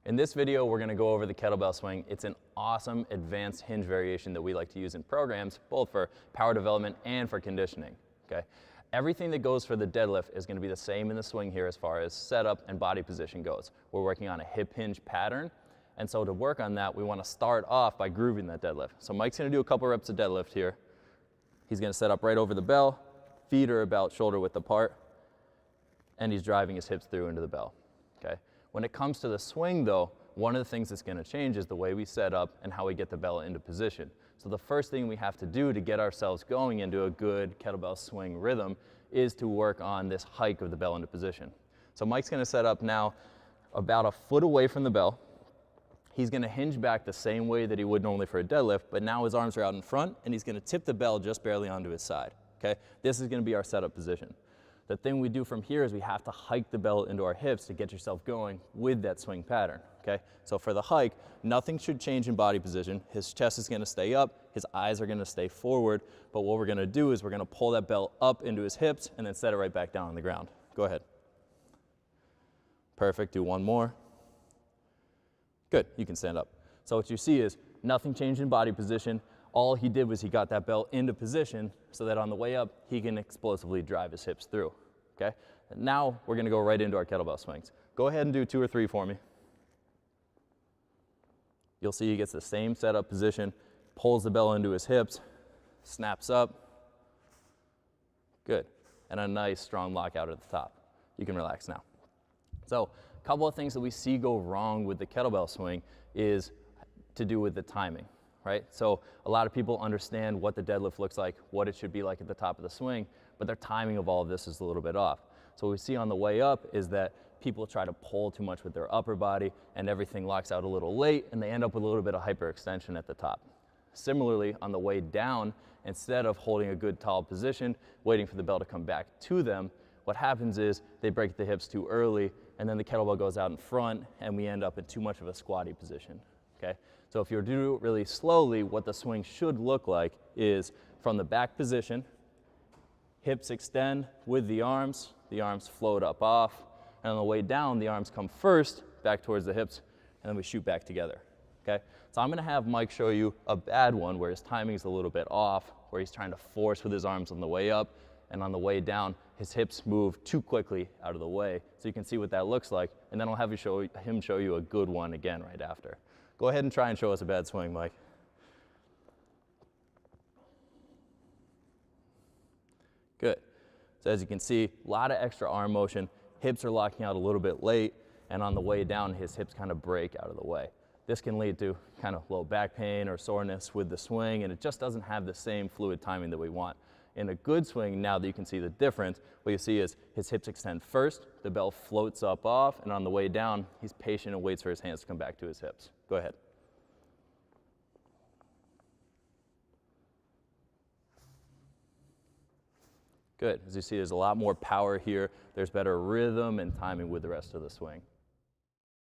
In this video, we're going to go over the kettlebell swing. It's an awesome advanced hinge variation that we like to use in programs, both for power development and for conditioning. Okay? Everything that goes for the deadlift is going to be the same in the swing here as far as setup and body position goes. We're working on a hip hinge pattern, and so to work on that, we want to start off by grooving that deadlift. So Mike's going to do a couple reps of deadlift here. He's going to set up right over the bell, feet are about shoulder width apart, and he's driving his hips through into the bell. Okay? When it comes to the swing though, one of the things that's going to change is the way we set up and how we get the bell into position. So the first thing we have to do to get ourselves going into a good kettlebell swing rhythm is to work on this hike of the bell into position. So Mike's going to set up now about a foot away from the bell. He's going to hinge back the same way that he would normally for a deadlift, but now his arms are out in front and he's going to tip the bell just barely onto his side. Okay? This is going to be our setup position. The thing we do from here is we have to hike the bell into our hips to get yourself going with that swing pattern, okay? So for the hike, nothing should change in body position. His chest is gonna stay up, his eyes are gonna stay forward, but what we're gonna do is we're gonna pull that bell up into his hips and then set it right back down on the ground. Go ahead. Perfect, do one more. Good, you can stand up. So what you see is nothing changed in body position. All he did was he got that bell into position so that on the way up, he can explosively drive his hips through, okay? And now we're gonna go right into our kettlebell swings. Go ahead and do 2 or 3 for me. You'll see he gets the same setup position, pulls the bell into his hips, snaps up. Good, and a nice strong lockout at the top. You can relax now. So a couple of things that we see go wrong with the kettlebell swing is to do with the timing. Right? So a lot of people understand what the deadlift looks like, what it should be like at the top of the swing, but their timing of all of this is a little bit off. So what we see on the way up is that people try to pull too much with their upper body and everything locks out a little late and they end up with a little bit of hyperextension at the top. Similarly, on the way down, instead of holding a good tall position, waiting for the bell to come back to them, what happens is they break the hips too early and then the kettlebell goes out in front and we end up in too much of a squatty position. Okay? So if you do it really slowly, what the swing should look like is from the back position, hips extend with the arms float up off, and on the way down, the arms come first, back towards the hips, and then we shoot back together, okay? So I'm gonna have Mike show you a bad one where his timing is a little bit off, where he's trying to force with his arms on the way up, and on the way down, his hips move too quickly out of the way. So you can see what that looks like, and then I'll have him show you a good one again right after. Go ahead and try and show us a bad swing, Mike. Good. So as you can see, a lot of extra arm motion. Hips are locking out a little bit late, and on the way down, his hips kind of break out of the way. This can lead to kind of low back pain or soreness with the swing, and it just doesn't have the same fluid timing that we want. In a good swing, now that you can see the difference, what you see is his hips extend first, the bell floats up off, and on the way down, he's patient and waits for his hands to come back to his hips. Go ahead. Good. As you see, there's a lot more power here. There's better rhythm and timing with the rest of the swing.